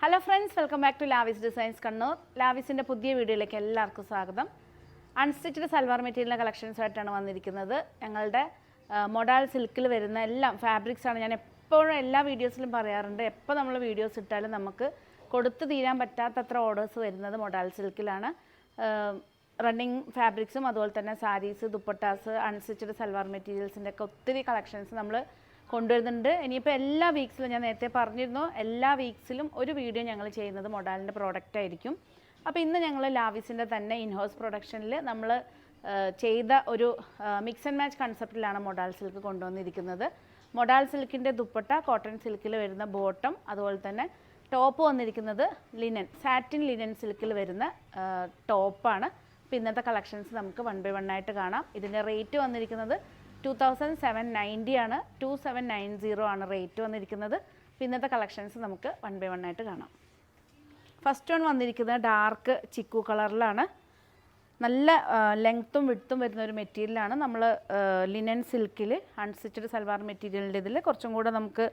Hello friends, welcome back to Lavis designs Kannur. ലാവിസിൻ്റെ പുതിയ വീഡിയോയിലേക്ക് എല്ലാവർക്കും സ്വാഗതം. അൺസ്റ്റിച്ച്ഡ് സൽവാർ മെറ്റീരിയലിൻ്റെ കളക്ഷൻസ് ആയിട്ടാണ് വന്നിരിക്കുന്നത്. ഞങ്ങളുടെ മൊഡാൾ സിൽക്കിൽ വരുന്ന എല്ലാം ഫാബ്രിക്സാണ്. ഞാൻ എപ്പോഴും എല്ലാ വീഡിയോസിലും പറയാറുണ്ട്, എപ്പോൾ നമ്മൾ വീഡിയോസ് ഇട്ടാലും നമുക്ക് കൊടുത്തു തീരാൻ പറ്റാത്തത്ര ഓർഡേഴ്സ് വരുന്നത് മൊഡാൾ സിൽക്കിലാണ്. റണ്ണിങ് ഫാബ്രിക്സും അതുപോലെ തന്നെ സാരീസ്, ദുപ്പട്ടാസ്, അൺസ്റ്റിച്ച്ഡ് സൽവാർ മെറ്റീരിയൽസിൻ്റെ ഒക്കെ ഒത്തിരി കളക്ഷൻസ് നമ്മൾ കൊണ്ടുവരുന്നുണ്ട്. ഇനിയിപ്പോൾ എല്ലാ വീക്സിലും ഞാൻ നേരത്തെ പറഞ്ഞിരുന്നു, എല്ലാ വീക്സിലും ഒരു വീഡിയോ ഞങ്ങൾ ചെയ്യുന്നത് മൊഡാലിൻ്റെ പ്രോഡക്റ്റ് ആയിരിക്കും. അപ്പോൾ ഇന്ന് ഞങ്ങൾ ലാവിസിൻ്റെ തന്നെ ഇൻഹൗസ് പ്രൊഡക്ഷനിൽ നമ്മൾ ചെയ്ത ഒരു മിക്സ് ആൻഡ് മാച്ച് കൺസെപ്റ്റിലാണ് മൊഡാൾ സിൽക്ക് കൊണ്ടുവന്നിരിക്കുന്നത്. മൊഡാൾ സിൽക്കിൻ്റെ ദുപ്പട്ട, കോട്ടൺ സിൽക്കിൽ വരുന്ന ബോട്ടം, അതുപോലെ തന്നെ ടോപ്പ് വന്നിരിക്കുന്നത് ലിനൻ, സാറ്റിൻ ലിനൻ സിൽക്കിൽ വരുന്ന ടോപ്പാണ്. അപ്പോൾ ഇന്നത്തെ കളക്ഷൻസ് നമുക്ക് 1 by 1 ആയിട്ട് കാണാം. ഇതിൻ്റെ റേറ്റ് വന്നിരിക്കുന്നത് 2790 ആണ്, 2790 ആണ് റേറ്റ് വന്നിരിക്കുന്നത്. അപ്പോൾ ഇന്നത്തെ കളക്ഷൻസ് നമുക്ക് 1 by 1 ആയിട്ട് കാണാം. ഫസ്റ്റ് വൺ വന്നിരിക്കുന്നത് ഡാർക്ക് ചിക്കു കളറിലാണ്. നല്ല ലെങ്ത്തും വിഡ്ത്തും വരുന്ന ഒരു മെറ്റീരിയലാണ്. നമ്മൾ ലിനൻ സിൽക്കിൽ അൺസ്റ്റിച്ച്ഡ് സൽവാർ മെറ്റീരിയലിൻ്റെ ഇതിൽ കുറച്ചും കൂടെ നമുക്ക്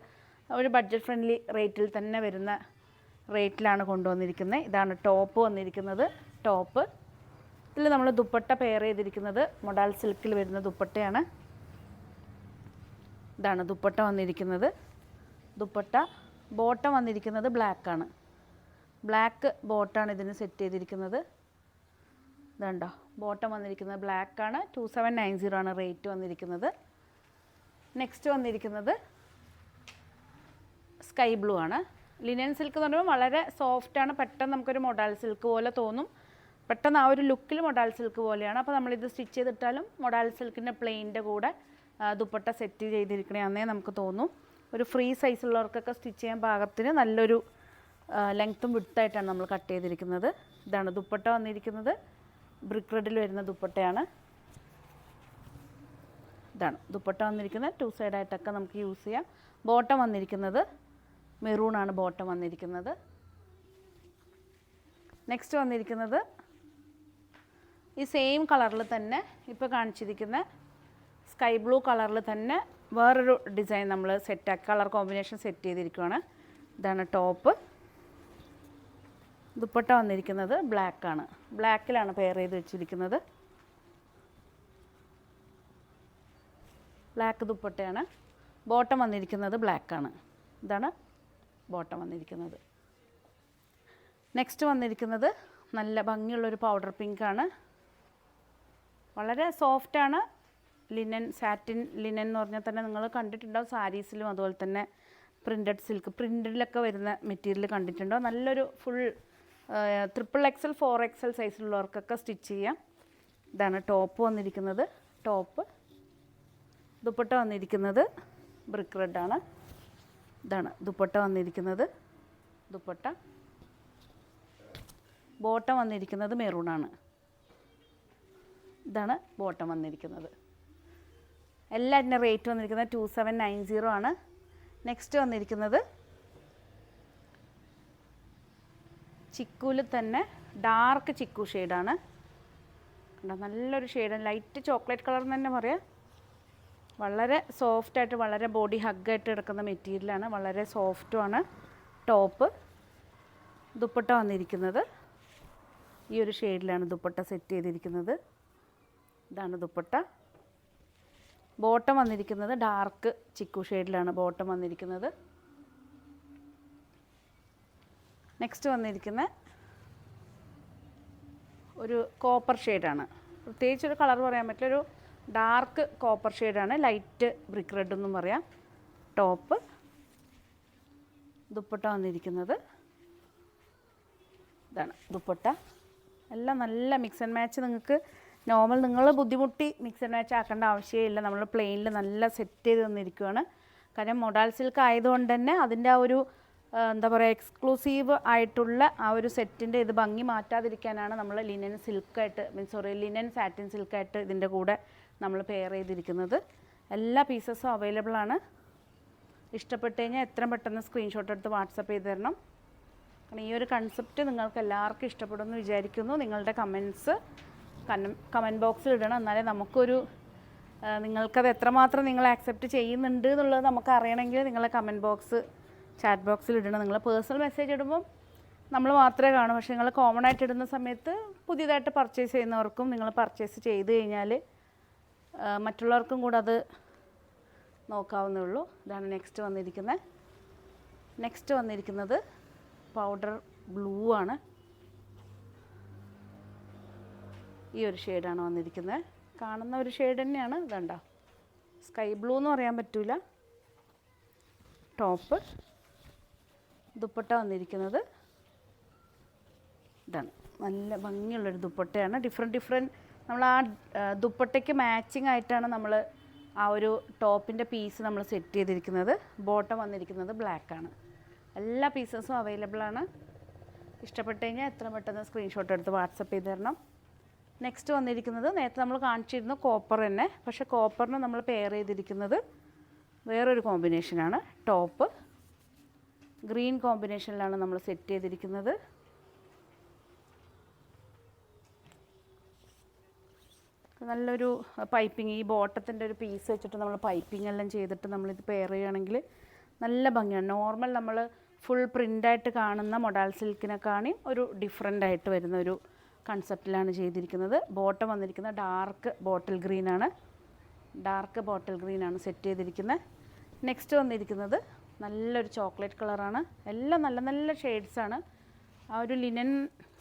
ഒരു ബഡ്ജറ്റ് ഫ്രണ്ട്ലി റേറ്റിൽ തന്നെ വരുന്ന റേറ്റിലാണ് കൊണ്ടുവന്നിരിക്കുന്നത്. ഇതാണ് ടോപ്പ് വന്നിരിക്കുന്നത്. ടോപ്പ് ഇതിൽ നമ്മൾ ദുപ്പട്ട പെയർ ചെയ്തിരിക്കുന്നത് മൊഡാൾ സിൽക്കിൽ വരുന്ന ദുപ്പട്ടയാണ്. ഇതാണ് ദുപ്പട്ട വന്നിരിക്കുന്നത്. ദുപ്പട്ട ബോട്ടം വന്നിരിക്കുന്നത് ബ്ലാക്കാണ്. ബ്ലാക്ക് ബോട്ടാണ് ഇതിന് സെറ്റ് ചെയ്തിരിക്കുന്നത്. ഇതുണ്ടോ, ബോട്ടം വന്നിരിക്കുന്നത് ബ്ലാക്കാണ്. 2790 ആണ് റേറ്റ് വന്നിരിക്കുന്നത്. നെക്സ്റ്റ് വന്നിരിക്കുന്നത് സ്കൈ ബ്ലൂ ആണ്. ലിനൻ സിൽക്ക് എന്ന് പറയുമ്പോൾ വളരെ സോഫ്റ്റാണ്. പെട്ടെന്ന് നമുക്കൊരു മൊഡാൾ സിൽക്ക് പോലെ തോന്നും. പെട്ടെന്ന് ആ ഒരു ലുക്കിൽ മൊഡാൾ സിൽക്ക് പോലെയാണ്. അപ്പോൾ നമ്മളിത് സ്റ്റിച്ച് ചെയ്തിട്ടാലും മൊഡാൾ സിൽക്കിൻ്റെ പ്ലെയിൻ്റെ കൂടെ ദുപ്പട്ട സെറ്റ് ചെയ്തിരിക്കണേ നമുക്ക് തോന്നും. ഒരു ഫ്രീ സൈസുള്ളവർക്കൊക്കെ സ്റ്റിച്ച് ചെയ്യാൻ പാകത്തിന് നല്ലൊരു ലെങ്ത്തും വിഡ്ത്തായിട്ടാണ് നമ്മൾ കട്ട് ചെയ്തിരിക്കുന്നത്. ഇതാണ് ദുപ്പട്ട വന്നിരിക്കുന്നത്. ബ്രിക്ക് റെഡിൽ വരുന്ന ദുപ്പട്ടയാണ്. ഇതാണ് ദുപ്പട്ട വന്നിരിക്കുന്നത്. 2 സൈഡായിട്ടൊക്കെ നമുക്ക് യൂസ് ചെയ്യാം. ബോട്ടം വന്നിരിക്കുന്നത് മെറൂണാണ്. ബോട്ടം വന്നിരിക്കുന്നത്. നെക്സ്റ്റ് വന്നിരിക്കുന്നത് ഈ സെയിം കളറിൽ തന്നെ ഇപ്പോൾ കാണിച്ചിരിക്കുന്ന സ്കൈ ബ്ലൂ കളറിൽ തന്നെ വേറൊരു ഡിസൈൻ നമ്മൾ സെറ്റാക്കി കളർ കോമ്പിനേഷൻ സെറ്റ് ചെയ്തിരിക്കുകയാണ്. ഇതാണ് ടോപ്പ്. ദുപ്പട്ട വന്നിരിക്കുന്നത് ബ്ലാക്കാണ്. ബ്ലാക്കിലാണ് പെയർ ചെയ്ത് വെച്ചിരിക്കുന്നത്. ബ്ലാക്ക് ദുപ്പട്ടയാണ്. ബോട്ടം വന്നിരിക്കുന്നത് ബ്ലാക്കാണ്. ഇതാണ് ബോട്ടം വന്നിരിക്കുന്നത്. നെക്സ്റ്റ് വന്നിരിക്കുന്നത് നല്ല ഭംഗിയുള്ളൊരു പൗഡർ പിങ്കാണ്. വളരെ സോഫ്റ്റാണ്. ലിനൻ, സാറ്റിൻ ലിനൻ എന്ന് പറഞ്ഞാൽ തന്നെ നിങ്ങൾ കണ്ടിട്ടുണ്ടാവും സാരീസിലും അതുപോലെ തന്നെ പ്രിൻറ്റഡ് സിൽക്ക് പ്രിൻറ്റിലൊക്കെ വരുന്ന മെറ്റീരിയൽ കണ്ടിട്ടുണ്ടാവും. നല്ലൊരു ഫുൾ XXL 4XL സൈസിലുള്ളവർക്കൊക്കെ സ്റ്റിച്ച് ചെയ്യാം. ഇതാണ് ടോപ്പ് വന്നിരിക്കുന്നത്. ടോപ്പ്. ദുപ്പട്ട വന്നിരിക്കുന്നത് ബ്രിക്ക് റെഡാണ്. ഇതാണ് ദുപ്പട്ട വന്നിരിക്കുന്നത്. ദുപ്പട്ട. ബോട്ടം വന്നിരിക്കുന്നത് മെറൂണാണ്. ഇതാണ് ബോട്ടം വന്നിരിക്കുന്നത്. എല്ലാറ്റിൻ്റെ റേറ്റ് വന്നിരിക്കുന്നത് 2790 ആണ്. നെക്സ്റ്റ് വന്നിരിക്കുന്നത് ചിക്കുവിൽ തന്നെ ഡാർക്ക് ചിക്കു ഷെയ്ഡാണ്. നല്ലൊരു ഷെയ്ഡ്, ലൈറ്റ് ചോക്ലേറ്റ് കളർ എന്ന് തന്നെ പറയാം. വളരെ സോഫ്റ്റായിട്ട് വളരെ ബോഡി ഹഗ്ഗായിട്ട് കിടക്കുന്ന മെറ്റീരിയലാണ്. വളരെ സോഫ്റ്റുമാണ്. ടോപ്പ്. ദുപ്പട്ട വന്നിരിക്കുന്നത് ഈ ഒരു ഷെയ്ഡിലാണ് ദുപ്പട്ട സെറ്റ് ചെയ്തിരിക്കുന്നത്. ഇതാണ് ദുപ്പട്ട. ബോട്ടം വന്നിരിക്കുന്നത് ഡാർക്ക് ചിക്കു ഷെയ്ഡിലാണ് ബോട്ടം വന്നിരിക്കുന്നത്. നെക്സ്റ്റ് വന്നിരിക്കുന്ന ഒരു കോപ്പർ ഷെയ്ഡാണ്. പ്രത്യേകിച്ചൊരു കളർ പറയാൻ പറ്റില്ല, ഒരു ഡാർക്ക് കോപ്പർ ഷെയ്ഡാണ്. ലൈറ്റ് ബ്രിക്ക് റെഡ് എന്നും പറയാം. ടോപ്പ്. ദുപ്പട്ട വന്നിരിക്കുന്നത് ഇതാണ് ദുപ്പട്ട. എല്ലാം നല്ല മിക്സ് ആൻഡ് മാച്ച്. നിങ്ങൾക്ക് നോർമൽ നിങ്ങൾ ബുദ്ധിമുട്ടി മിക്സ് ആൻഡ് മാച്ച് ആക്കേണ്ട ആവശ്യമില്ല. നമ്മൾ പ്ലെയിനിൽ നല്ല സെറ്റ് ചെയ്ത് തന്നിരിക്കുകയാണ്. കാരണം മൊഡാൾ സിൽക്ക് ആയതുകൊണ്ട് തന്നെ അതിൻ്റെ ആ ഒരു എന്താ പറയുക എക്സ്ക്ലൂസീവ് ആയിട്ടുള്ള ആ ഒരു സെറ്റിൻ്റെ ഇത് ഭംഗി മാറ്റാതിരിക്കാനാണ് നമ്മൾ ലിനൻ സിൽക്കായിട്ട് ലിനൻ സാറ്റിൻ സിൽക്കായിട്ട് ഇതിൻ്റെ കൂടെ നമ്മൾ പെയർ ചെയ്തിരിക്കുന്നത്. എല്ലാ പീസസും അവൈലബിൾ ആണ്. ഇഷ്ടപ്പെട്ട് കഴിഞ്ഞാൽ എത്രയും പെട്ടെന്ന് സ്ക്രീൻഷോട്ട് എടുത്ത് വാട്സപ്പ് ചെയ്ത് തരണം. കാരണം ഈ ഒരു കൺസെപ്റ്റ് നിങ്ങൾക്ക് എല്ലാവർക്കും ഇഷ്ടപ്പെടുമെന്ന് വിചാരിക്കുന്നു. നിങ്ങളുടെ കമൻറ്റ് ബോക്സിൽ ഇടണം. എന്നാലേ നമുക്കൊരു നിങ്ങൾക്കത് എത്രമാത്രം നിങ്ങൾ ആക്സെപ്റ്റ് ചെയ്യുന്നുണ്ട് എന്നുള്ളത് നമുക്ക് അറിയണമെങ്കിൽ നിങ്ങളെ കമൻറ്റ് ബോക്സ് ചാറ്റ് ബോക്സിൽ ഇടണം. നിങ്ങൾ പേഴ്സണൽ മെസ്സേജ് ഇടുമ്പം നമ്മൾ മാത്രമേ കാണൂ. പക്ഷേ നിങ്ങൾ കോമൺ ആയിട്ട് ഇടുന്ന സമയത്ത് പുതിയതായിട്ട് പർച്ചേസ് ചെയ്യുന്നവർക്കും നിങ്ങൾ പർച്ചേസ് ചെയ്ത് കഴിഞ്ഞാൽ മറ്റുള്ളവർക്കും കൂടെ അത് നോക്കാവുന്നേ ഉള്ളൂ. ഇതാണ് നെക്സ്റ്റ് വന്നിരിക്കുന്നത് പൗഡർ ബ്ലൂ ആണ്. ഈ ഒരു ഷെയ്ഡാണ് വന്നിരിക്കുന്നത്. കാണുന്ന ഒരു ഷെയ്ഡ് തന്നെയാണ്. ഇതുണ്ടോ, സ്കൈ ബ്ലൂ എന്ന് പറയാൻ പറ്റില്ല. ടോപ്പ്, ദുപ്പട്ട വന്നിരിക്കുന്നത് ഇതാണ്. നല്ല ഭംഗിയുള്ളൊരു ദുപ്പട്ടയാണ്. ഡിഫറെൻറ്റ് നമ്മൾ ആ ദുപ്പട്ടയ്ക്ക് മാച്ചിങ് ആയിട്ടാണ് നമ്മൾ ആ ഒരു ടോപ്പിൻ്റെ പീസ് നമ്മൾ സെറ്റ് ചെയ്തിരിക്കുന്നത്. ബോട്ടം വന്നിരിക്കുന്നത് ബ്ലാക്കാണ്. എല്ലാ പീസസും അവൈലബിൾ ആണ്. ഇഷ്ടപ്പെട്ട് കഴിഞ്ഞാൽ എത്ര പെട്ടെന്ന് സ്ക്രീൻഷോട്ട് എടുത്ത് വാട്സപ്പ് ചെയ്ത് തരണം. നെക്സ്റ്റ് വന്നിരിക്കുന്നത് നേരത്തെ നമ്മൾ കാണിച്ചിരുന്നു കോപ്പർ തന്നെ. പക്ഷേ കോപ്പറിന് നമ്മൾ പെയർ ചെയ്തിരിക്കുന്നത് വേറൊരു കോമ്പിനേഷനാണ്. ടോപ്പ് ഗ്രീൻ കോമ്പിനേഷനിലാണ് നമ്മൾ സെറ്റ് ചെയ്തിരിക്കുന്നത്. നല്ലൊരു പൈപ്പിംഗ്, ഈ ബോട്ടത്തിൻ്റെ ഒരു പീസ് വെച്ചിട്ട് നമ്മൾ പൈപ്പിംഗ് എല്ലാം ചെയ്തിട്ട് നമ്മളിത് പെയർ ചെയ്യുകയാണെങ്കിൽ നല്ല ഭംഗിയാണ്. നോർമൽ നമ്മൾ ഫുൾ പ്രിൻ്റായിട്ട് കാണുന്ന മൊഡാൾ സിൽക്കിനെക്കാളും ഒരു ഡിഫറെൻ്റ് ആയിട്ട് വരുന്ന ഒരു കൺസെപ്റ്റിലാണ് ചെയ്തിരിക്കുന്നത്. ബോട്ടം വന്നിരിക്കുന്നത് ഡാർക്ക് ബോട്ടിൽ ഗ്രീനാണ് സെറ്റ് ചെയ്തിരിക്കുന്നത്. നെക്സ്റ്റ് വന്നിരിക്കുന്നത് നല്ലൊരു ചോക്ലേറ്റ് കളറാണ്. എല്ലാം നല്ല നല്ല ഷെയ്ഡ്സാണ്. ആ ഒരു ലിനൻ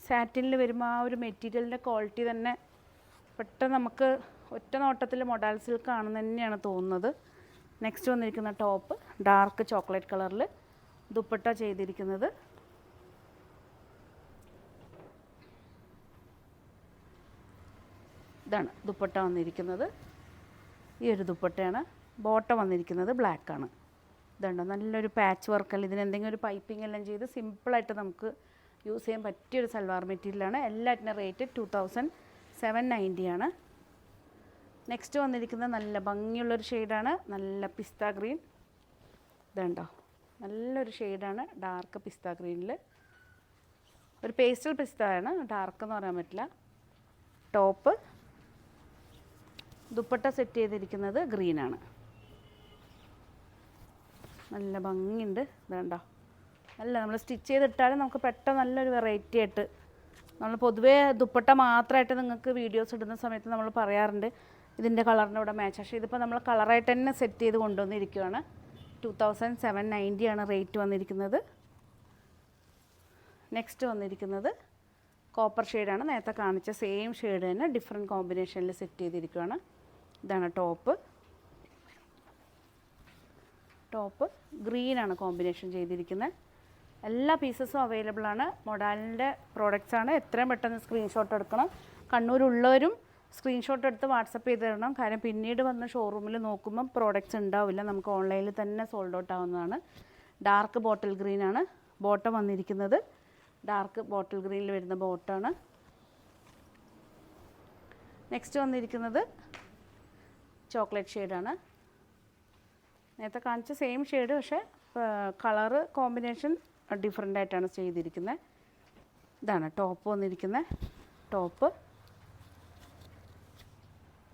സാറ്റിനിൽ വരുമ്പോൾ ആ ഒരു മെറ്റീരിയലിൻ്റെ ക്വാളിറ്റി തന്നെ പെട്ടെന്ന് നമുക്ക് ഒറ്റ നോട്ടത്തിൽ മൊഡാൾ സിൽക്ക് ആണെന്ന് തന്നെയാണ് തോന്നുന്നത്. നെക്സ്റ്റ് വന്നിരിക്കുന്ന ടോപ്പ് ഡാർക്ക് ചോക്ലേറ്റ് കളറിൽ, ദുപ്പട്ട ചെയ്തിരിക്കുന്നത് ഇതാണ്. ദുപ്പട്ട വന്നിരിക്കുന്നത് ഈ ഒരു ദുപ്പട്ടയാണ്. ബോട്ടം വന്നിരിക്കുന്നത് ബ്ലാക്കാണ്. ഇതുണ്ട്, നല്ലൊരു പാച്ച് വർക്കല്ല. ഇതിനെന്തെങ്കിലും ഒരു പൈപ്പിംഗ് എല്ലാം ചെയ്ത് സിമ്പിളായിട്ട് നമുക്ക് യൂസ് ചെയ്യാൻ പറ്റിയൊരു സൽവാർ മെറ്റീരിയലാണ്. എല്ലാറ്റിൻ്റെ റേറ്റ് 2790 ആണ്. നെക്സ്റ്റ് വന്നിരിക്കുന്നത് നല്ല ഭംഗിയുള്ളൊരു ഷെയ്ഡാണ്. നല്ല പിസ്ത ഗ്രീൻ. ഇതുണ്ടോ, നല്ലൊരു ഷെയ്ഡാണ്. ഡാർക്ക് പിസ്ത ഗ്രീനിൽ ഒരു പേസ്റ്റൽ പിസ്തയാണ്, ഡാർക്ക് എന്ന് പറയാൻ പറ്റില്ല. ടോപ്പ്, ദുപ്പട്ട സെറ്റ് ചെയ്തിരിക്കുന്നത് ഗ്രീനാണ്. നല്ല ഭംഗിയുണ്ട്. ഇതുണ്ടോ, നല്ല നമ്മൾ സ്റ്റിച്ച് ചെയ്തിട്ടാലും നമുക്ക് പെട്ടെന്ന് നല്ലൊരു വെറൈറ്റി ആയിട്ട്, നമ്മൾ പൊതുവേ ദുപ്പട്ട മാത്രമായിട്ട് നിങ്ങൾക്ക് വീഡിയോസ് ഇടുന്ന സമയത്ത് നമ്മൾ പറയാറുണ്ട് ഇതിൻ്റെ കളറിൻ്റെ കൂടെ മാച്ച്. പക്ഷേ ഇതിപ്പോൾ നമ്മൾ കളറായിട്ട് തന്നെ സെറ്റ് ചെയ്ത് കൊണ്ടുവന്നിരിക്കുകയാണ്. 2790 ആണ് റേറ്റ് വന്നിരിക്കുന്നത്. നെക്സ്റ്റ് വന്നിരിക്കുന്നത് കോപ്പർ ഷെയ്ഡാണ്. നേരത്തെ കാണിച്ച സെയിം ഷെയ്ഡ് തന്നെ ഡിഫറെൻറ്റ് കോമ്പിനേഷനിൽ സെറ്റ് ചെയ്തിരിക്കുകയാണ്. ഇതാണ് ടോപ്പ് ഗ്രീനാണ് കോമ്പിനേഷൻ ചെയ്തിരിക്കുന്നത്. എല്ലാ പീസസും അവൈലബിൾ ആണ്. മൊഡാലിൻ്റെ പ്രോഡക്റ്റ്സ് ആണ്. എത്രയും പെട്ടെന്ന് സ്ക്രീൻഷോട്ട് എടുക്കണം. കണ്ണൂരുള്ളവരും സ്ക്രീൻഷോട്ട് എടുത്ത് വാട്സപ്പ് ചെയ്ത് തരണം. കാര്യം പിന്നീട് വന്ന് ഷോറൂമിൽ നോക്കുമ്പം പ്രോഡക്റ്റ്സ് ഉണ്ടാവില്ല. നമുക്ക് ഓൺലൈനിൽ തന്നെ സോൾഡ് ഔട്ട് ആവുന്നതാണ്. ഡാർക്ക് ബോട്ടിൽ ഗ്രീനാണ് ബോട്ടം വന്നിരിക്കുന്നത്. ഡാർക്ക് ബോട്ടിൽ ഗ്രീനിൽ വരുന്ന ബോട്ടാണ്. നെക്സ്റ്റ് വന്നിരിക്കുന്നത് ചോക്ലേറ്റ് ഷെയ്ഡാണ്. നേരത്തെ കാണിച്ച സെയിം ഷെയ്ഡ്, പക്ഷേ കളറ് കോമ്പിനേഷൻ ഡിഫറെൻ്റ് ആയിട്ടാണ് ചെയ്തിരിക്കുന്നത്. ഇതാണ് ടോപ്പ് വന്നിരിക്കുന്നത്. ടോപ്പ്,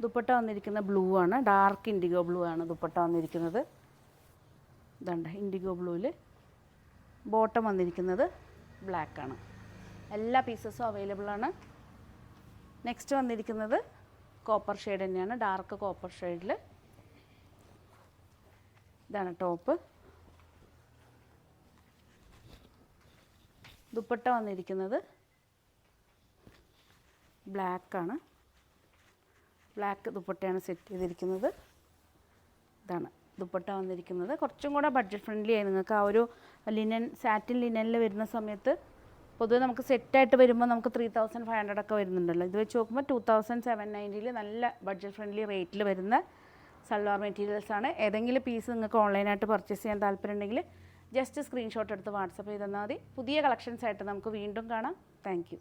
ദുപ്പട്ട വന്നിരിക്കുന്ന ബ്ലൂ ആണ്. ഡാർക്ക് ഇൻഡിഗോ ബ്ലൂ ആണ് ദുപ്പട്ട വന്നിരിക്കുന്നത്. ഇതുണ്ട് ഇൻഡിഗോ ബ്ലൂവിൽ. ബോട്ടം വന്നിരിക്കുന്നത് ബ്ലാക്കാണ്. എല്ലാ പീസസും അവൈലബിൾ ആണ്. നെക്സ്റ്റ് വന്നിരിക്കുന്നത് കോപ്പർ ഷെയ്ഡ് തന്നെയാണ്, ഡാർക്ക് കോപ്പർ ഷെയ്ഡിൽ. ഇതാണ് ടോപ്പ്. ദുപ്പട്ട വന്നിരിക്കുന്നത് ബ്ലാക്കാണ്. ബ്ലാക്ക് ദുപ്പട്ടയാണ് സെറ്റ് ചെയ്തിരിക്കുന്നത്. ഇതാണ് ദുപ്പട്ട വന്നിരിക്കുന്നത്. കുറച്ചും കൂടെ ബഡ്ജറ്റ് ഫ്രണ്ട്ലി ആയി. നിങ്ങൾക്ക് ആ ഒരു സാറ്റിൻ ലിനനിൽ വരുന്ന സമയത്ത് പൊതുവെ നമുക്ക് സെറ്റായിട്ട് വരുമ്പോൾ നമുക്ക് 3500 ഒക്കെ വരുന്നുണ്ടല്ലോ. ഇത് വെച്ച് നോക്കുമ്പോൾ 2790 നല്ല ബഡ്ജറ്റ് ഫ്രണ്ട്ലി റേറ്റിൽ വരുന്ന സൽവാർ മെറ്റീരിയൽസാണ്. ഏതെങ്കിലും പീസ് നിങ്ങൾക്ക് ഓൺലൈനായിട്ട് പർച്ചേസ് ചെയ്യാൻ താല്പര്യമുണ്ടെങ്കിൽ ജസ്റ്റ് സ്ക്രീൻഷോട്ട് എടുത്ത് വാട്സപ്പ് ചെയ്ത് തന്നാൽ മതി. പുതിയ കളക്ഷൻസ് ആയിട്ട് നമുക്ക് വീണ്ടും കാണാം. Thank you.